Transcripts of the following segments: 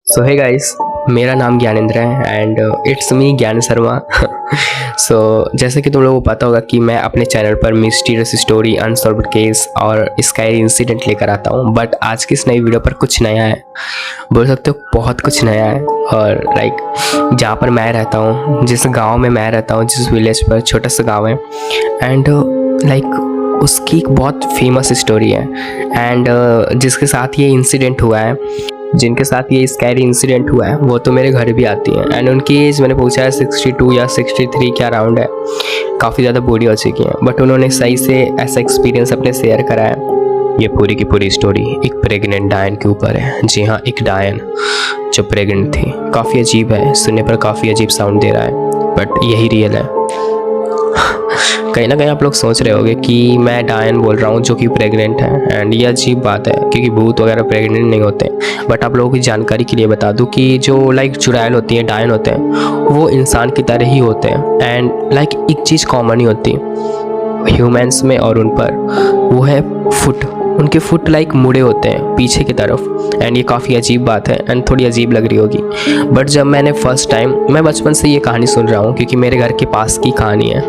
सो hey guys, मेरा नाम ज्ञानेंद्र है एंड इट्स मी ज्ञान शर्मा। सो जैसे कि तुम लोगों को पता होगा कि मैं अपने चैनल पर मिस्टीरियस स्टोरी, अनसॉल्व्ड केस और स्कैरी इंसिडेंट लेकर आता हूँ। बट आज की इस नई वीडियो पर कुछ नया है, बोल सकते हो बहुत कुछ नया है। और जहाँ पर मैं रहता हूँ, जिस गांव में मैं रहता हूँ, जिस विलेज पर, छोटा सा गांव है एंड उसकी एक बहुत फेमस स्टोरी है एंड जिसके साथ ये इंसिडेंट हुआ है, जिनके साथ ये स्कैरी इंसिडेंट हुआ है, वो तो मेरे घर भी आती हैं एंड उनकी एज मैंने पूछा है 62 या 63 क्या अराउंड है। काफ़ी ज़्यादा बूढ़ी हो चुकी हैं बट उन्होंने सही से ऐसा एक्सपीरियंस अपने शेयर करा है। ये पूरी की पूरी स्टोरी एक प्रेग्नेंट डायन के ऊपर है। जी हाँ, एक डायन जो प्रेग्नेंट थी। काफ़ी अजीब है, सुनने पर काफ़ी अजीब साउंड दे रहा है बट यही रियल है। कहीं ना कहीं आप लोग सोच रहे होंगे कि मैं डायन बोल रहा हूँ जो कि प्रेग्नेंट है एंड ये अजीब बात है क्योंकि भूत वगैरह प्रेग्नेंट नहीं होते। बट आप लोगों की जानकारी के लिए बता दूँ कि जो चुड़ैल होती है, डायन होते हैं, वो इंसान की तरह ही होते हैं एंड एक चीज़ कॉमन ही होती है ह्यूमंस में और उन पर, वो है फुट। उनके फुट मुड़े होते हैं पीछे की तरफ एंड ये काफ़ी अजीब बात है एंड थोड़ी अजीब लग रही होगी। बट जब मैंने फर्स्ट टाइम, मैं बचपन से ये कहानी सुन रहा हूँ क्योंकि मेरे घर के पास की कहानी है,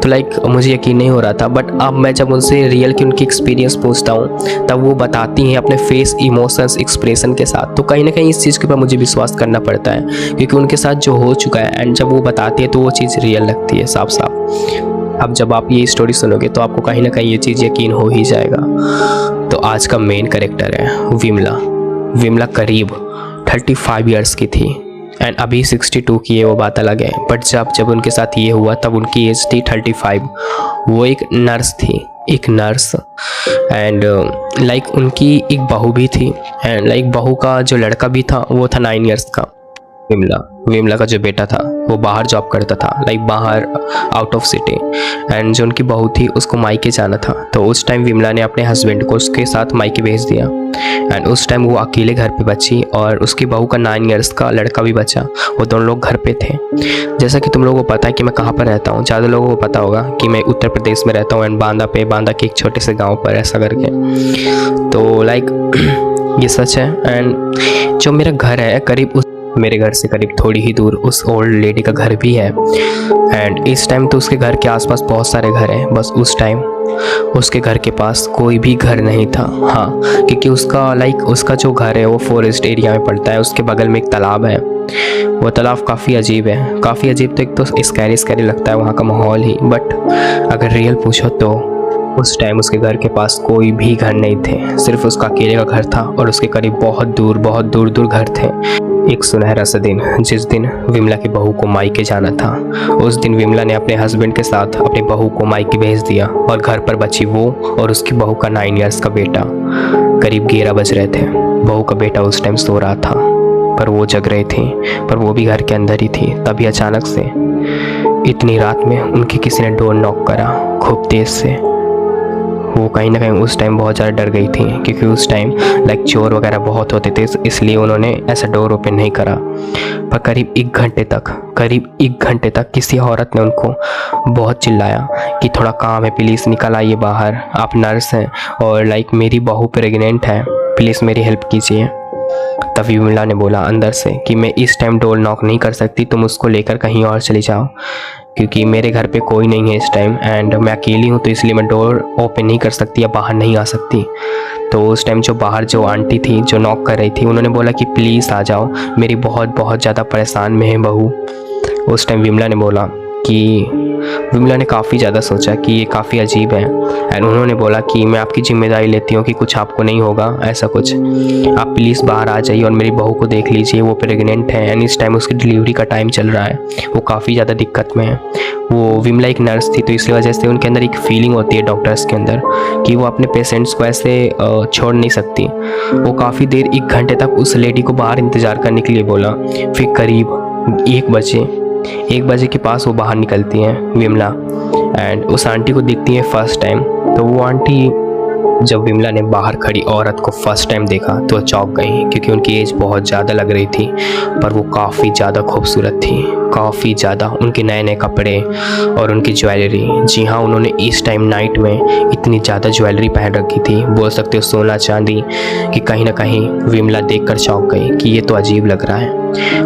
तो मुझे यकीन नहीं हो रहा था। बट अब मैं जब उनसे रियल की उनकी एक्सपीरियंस पूछता हूँ तब वो बताती हैं अपने फेस, इमोशंस, एक्सप्रेशन के साथ, तो कहीं ना कहीं इस चीज़ के ऊपर मुझे विश्वास करना पड़ता है क्योंकि उनके साथ जो हो चुका है एंड जब वो बताती है तो वो चीज़ रियल लगती है साफ साफ। अब जब आप ये स्टोरी सुनोगे तो आपको कहीं ना कहीं ये चीज़ यकीन हो ही जाएगा। तो आज का मेन कैरेक्टर है विमला। विमला करीब 35 इयर्स की थी एंड अभी 62 की है, वो बात अलग है। बट जब उनके साथ ये हुआ तब उनकी एज थी 35। वो एक नर्स थी, एक नर्स एंड उनकी एक बहू भी थी एंड बहू का जो लड़का भी था वो था 9 इयर्स का। विमला का जो बेटा था वो बाहर जॉब करता था, बाहर आउट ऑफ सिटी एंड जो उनकी बहू थी उसको मायके जाना था। तो उस टाइम विमला ने अपने हस्बैंड को उसके साथ मायके भेज दिया एंड उस टाइम वो अकेले घर पे बची और उसकी बहू का 9 इयर्स का लड़का भी बचा। वो दोनों लोग घर पे थे। जैसा कि तुम लोगों को पता है कि मैं कहाँ पर रहता हूँ, ज़्यादा लोगों को पता होगा कि मैं उत्तर प्रदेश में रहता हूँ एंड बांदा के एक छोटे से गाँव पर ऐसा करके। तो ये सच है एंड जो मेरा घर है करीब मेरे घर से करीब थोड़ी ही दूर उस ओल्ड लेडी का घर भी है एंड इस टाइम तो उसके घर के आसपास बहुत सारे घर हैं, बस उस टाइम उसके घर के पास कोई भी घर नहीं था। हाँ, क्योंकि उसका जो घर है वो फॉरेस्ट एरिया में पड़ता है। उसके बगल में एक तालाब है, वो तालाब काफ़ी अजीब है, काफ़ी अजीब। तो एक तो स्कैरी लगता है वहाँ का माहौल ही। बट अगर रियल पूछो तो उस टाइम उसके घर के पास कोई भी घर नहीं थे, सिर्फ उसका अकेले का घर था और उसके करीब बहुत दूर घर थे। एक सुनहरा सा दिन, जिस दिन विमला की बहू को मायके जाना था, उस दिन विमला ने अपने हस्बैंड के साथ अपनी बहू को मायके भेज दिया और घर पर बची वो और उसकी बहू का 9 इयर्स का बेटा। करीब 11 बज रहे थे। बहू का बेटा उस टाइम सो रहा था पर वो जग रही थी, पर वो भी घर के अंदर ही थी। तभी अचानक से इतनी रात में उनके किसी ने डोर नॉक करा खूब तेज से। वो कहीं ना कहीं उस टाइम बहुत ज़्यादा डर गई थी क्योंकि उस टाइम चोर वगैरह बहुत होते थे, इसलिए उन्होंने ऐसा डोर ओपन नहीं करा। पर करीब एक घंटे तक किसी औरत ने उनको बहुत चिल्लाया कि थोड़ा काम है, प्लीज़ निकल आइए बाहर, आप नर्स हैं और मेरी बहू प्रेग्नेंट है, प्लीज़ मेरी हेल्प कीजिए। तभी विमला ने बोला अंदर से कि मैं इस टाइम डोर नॉक नहीं कर सकती, तुम उसको लेकर कहीं और चली जाओ क्योंकि मेरे घर पे कोई नहीं है इस टाइम एंड मैं अकेली हूँ, तो इसलिए मैं डोर ओपन नहीं कर सकती या बाहर नहीं आ सकती। तो उस टाइम जो आंटी थी जो नॉक कर रही थी, उन्होंने बोला कि प्लीज़ आ जाओ, मेरी बहुत ज़्यादा परेशान में है बहू। उस टाइम विमला ने काफ़ी ज़्यादा सोचा कि ये काफ़ी अजीब है एंड उन्होंने बोला कि मैं आपकी जिम्मेदारी लेती हूँ कि कुछ आपको नहीं होगा, ऐसा कुछ, आप प्लीज़ बाहर आ जाइए और मेरी बहू को देख लीजिए, वो प्रेग्नेंट है एंड इस टाइम उसकी डिलीवरी का टाइम चल रहा है, वो काफ़ी ज़्यादा दिक्कत में है। वो विमला एक नर्स थी तो इसी वजह से उनके अंदर एक फीलिंग होती है डॉक्टर्स के अंदर कि वो अपने पेशेंट्स को ऐसे छोड़ नहीं सकती। वो काफ़ी देर, 1 घंटे तक उस लेडी को बाहर इंतज़ार करने के लिए बोला। फिर करीब 1 बजे के पास वो बाहर निकलती हैं विमला एंड उस आंटी को दिखती है फर्स्ट टाइम। तो वो आंटी जब विमला ने बाहर खड़ी औरत को फर्स्ट टाइम देखा तो वो चौंक गई, क्योंकि उनकी एज बहुत ज़्यादा लग रही थी, पर वो काफ़ी ज़्यादा खूबसूरत थी, काफ़ी ज़्यादा। उनके नए नए कपड़े और उनकी ज्वेलरी, जी हाँ, उन्होंने इस टाइम नाइट में इतनी ज़्यादा ज्वेलरी पहन रखी थी, बोल सकते हो सोना चांदी, कि कहीं ना कहीं विमला देखकर चौंक गई कि ये तो अजीब लग रहा है।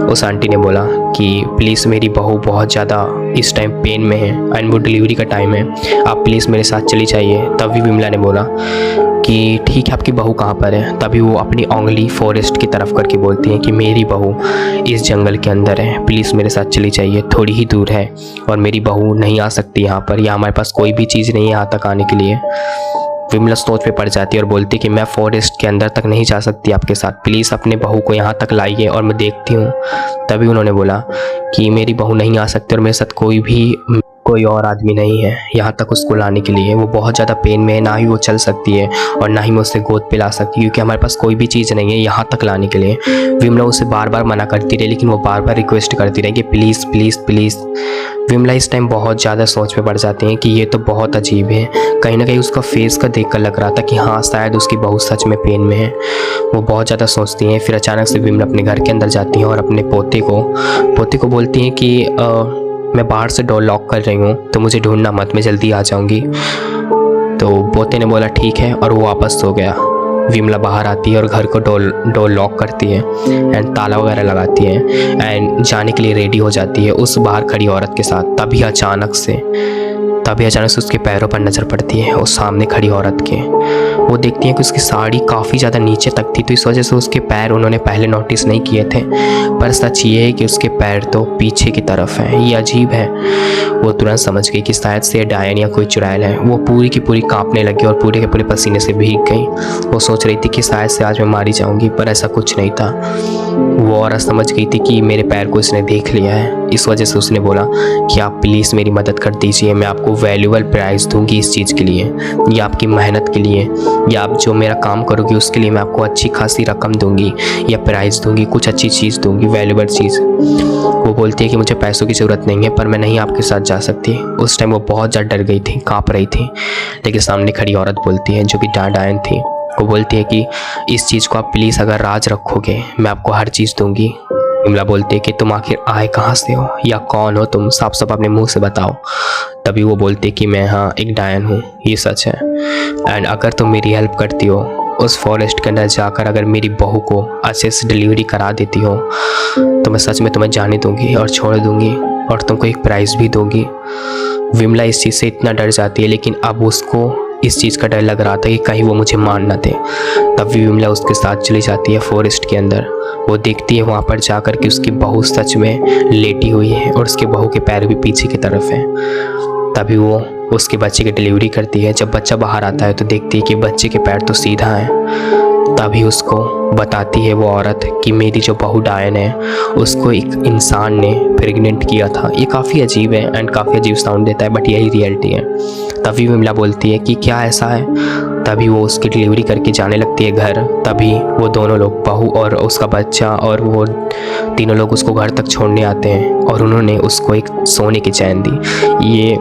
उस आंटी ने बोला कि प्लीज़, मेरी बहू बहुत ज़्यादा इस टाइम पेन में है एंड वो डिलीवरी का टाइम है, आप प्लीज़ मेरे साथ चली जाइए। तभी विमला ने बोला कि ठीक है, आपकी बहू कहाँ पर है। तभी वो अपनी उंगली फॉरेस्ट की तरफ करके बोलती है कि मेरी बहू इस जंगल के अंदर है, प्लीज़ मेरे साथ चली जाइए, थोड़ी ही दूर है और मेरी बहू नहीं आ सकती यहाँ पर, या हमारे पास कोई भी चीज़ नहीं है यहाँ तक आने के लिए। विमला सोच पे पड़ जाती है और बोलती है कि मैं फॉरेस्ट के अंदर तक नहीं जा सकती आपके साथ, प्लीज़ अपने बहू को यहाँ तक लाइए और मैं देखती हूँ। तभी उन्होंने बोला कि मेरी बहू नहीं आ सकती और मेरे साथ कोई और आदमी नहीं है यहाँ तक उसको लाने के लिए, वो बहुत ज़्यादा पेन में है, ना ही वो चल सकती है और ना ही मैं उसे गोद पे ला सकती, क्योंकि हमारे पास कोई भी चीज़ नहीं है यहाँ तक लाने के लिए। विमला उसे बार बार मना करती रही, लेकिन वो बार बार रिक्वेस्ट करती रही कि प्लीज़ प्लीज़ प्लीज़। विमला इस टाइम बहुत ज़्यादा सोच में पड़ जाती हैं कि ये तो बहुत अजीब है। कहीं ना कहीं उसका फेस का देख कर लग रहा था कि हाँ, शायद उसकी बहू सच में पेन में है। वो बहुत ज़्यादा सोचती हैं। फिर अचानक से विमला अपने घर के अंदर जाती हैं और अपने पोते को बोलती हैं कि मैं बाहर से डोर लॉक कर रही हूँ, तो मुझे ढूंढना मत, मैं जल्दी आ जाऊँगी। तो पोते ने बोला ठीक है, और वो वापस सो गया। विमला बाहर आती है और घर को डोर लॉक करती है एंड ताला वगैरह लगाती है एंड जाने के लिए रेडी हो जाती है उस बाहर खड़ी औरत के साथ। तभी अचानक से उसके पैरों पर नज़र पड़ती है उस सामने खड़ी औरत के। वो देखती है कि उसकी साड़ी काफ़ी ज़्यादा नीचे तक थी, तो इस वजह से उसके पैर उन्होंने पहले नोटिस नहीं किए थे, पर सच ये है कि उसके पैर तो पीछे की तरफ हैं। ये अजीब है। वो तुरंत समझ गई कि शायद से डायन या कोई चुड़ैल है। वो पूरी की पूरी कांपने लगी और पूरे के पूरे पसीने से भीग गई। वो सोच रही थी कि शायद से आज मैं मारी जाऊंगी, पर ऐसा कुछ नहीं था। वो औरत समझ गई थी कि मेरे पैर को इसने देख लिया है। इस वजह से उसने बोला कि आप प्लीज़ मेरी मदद कर दीजिए, मैं आपको वैल्यूएबल प्राइस दूंगी इस चीज़ के लिए, या आपकी मेहनत के लिए, या आप जो मेरा काम करोगी उसके लिए मैं आपको अच्छी खासी रकम दूंगी या प्राइस दूंगी, कुछ अच्छी चीज़ दूंगी, वैल्यूएबल चीज़। वो बोलती है कि मुझे पैसों की ज़रूरत नहीं है, पर मैं नहीं आपके साथ जा सकती। उस टाइम वो बहुत ज़्यादा डर गई थी, काँप रही थी। लेकिन सामने खड़ी औरत बोलती है, जो कि डायन थी, वो बोलती है कि इस चीज़ को आप प्लीज़ अगर राज रखोगे मैं आपको हर चीज़ दूंगी। विमला बोलती है कि तुम आखिर आए कहाँ से हो या कौन हो तुम, साफ साफ अपने मुंह से बताओ। तभी वो बोलती है कि मैं हाँ एक डायन हूँ, ये सच है, एंड अगर तुम मेरी हेल्प करती हो उस फॉरेस्ट के अंदर जाकर, अगर मेरी बहू को अच्छे से डिलीवरी करा देती हो, तो मैं सच में तुम्हें जाने दूंगी और छोड़ दूंगी और तुमको एक प्राइज़ भी दूंगी। विमला इस चीज़ से इतना डर जाती है, लेकिन अब उसको इस चीज़ का डर लग रहा था कि कहीं वो मुझे मार ना दे। तब विमला उसके साथ चली जाती है फॉरेस्ट के अंदर। वो देखती है वहाँ पर जाकर कि उसकी बहू सच में लेटी हुई है और उसके बहू के पैर भी पीछे की तरफ है। तभी वो उसके बच्चे की डिलीवरी करती है। जब बच्चा बाहर आता है तो देखती है कि बच्चे के पैर तो सीधा हैं। तभी उसको बताती है वो औरत कि मेरी जो बहू डायन है उसको एक इंसान ने प्रेग्नेंट किया था। ये काफ़ी अजीब है एंड काफ़ी अजीब साउंड देता है, बट यही रियलिटी है। तभी विमला बोलती है कि क्या ऐसा है। तभी वो उसकी डिलीवरी करके जाने लगती है घर। तभी वो दोनों लोग, बहू और उसका बच्चा, और वो तीनों लोग उसको घर तक छोड़ने आते हैं और उन्होंने उसको एक सोने की चैन दी। ये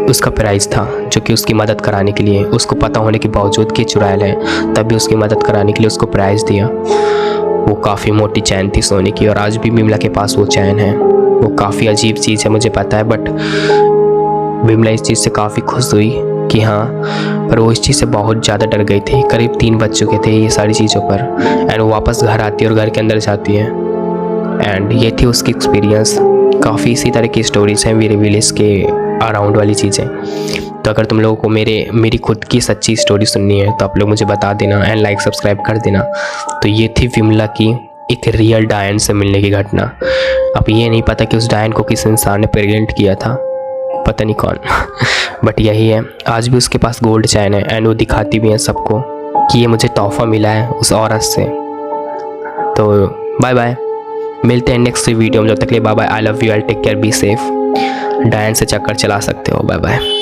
उसका प्राइज़ था, जो कि उसकी मदद कराने के लिए, उसको पता होने के बावजूद कि चुड़ैल है, तब भी उसकी मदद कराने के लिए उसको प्राइज़ दिया। वो काफ़ी मोटी चैन थी सोने की, और आज भी विमला के पास वो चैन है। वो काफ़ी अजीब चीज़ है, मुझे पता है, बट विमला इस चीज़ से काफ़ी खुश हुई कि हाँ, पर वो इस चीज़ से बहुत ज़्यादा डर गई थी। करीब 3 बज चुके थे ये सारी चीज़ों पर, एंड वो वापस घर आती है और घर के अंदर जाती है। एंड ये थी उसकी एक्सपीरियंस। काफ़ी इसी तरह की स्टोरीज़ हैं मेरे विलेज के अराउंड वाली चीज़ें। तो अगर तुम लोगों को मेरी खुद की सच्ची स्टोरी सुननी है तो आप लोग मुझे बता देना एंड लाइक सब्सक्राइब कर देना। तो ये थी विमला की एक रियल डायन से मिलने की घटना। अब ये नहीं पता कि उस डायन को किस इंसान ने प्रेग्नेंट किया था, पता नहीं कौन बट यही है, आज भी उसके पास गोल्ड चैन है एंड वो दिखाती भी है सबको कि ये मुझे तोहफा मिला है उस औरत से। तो बाय बाय, मिलते हैं नेक्स्ट वीडियो में। जब तक के लिए bye bye, I love you, I take care, be safe. डायन से चक्कर चला सकते हो, बाय बाय।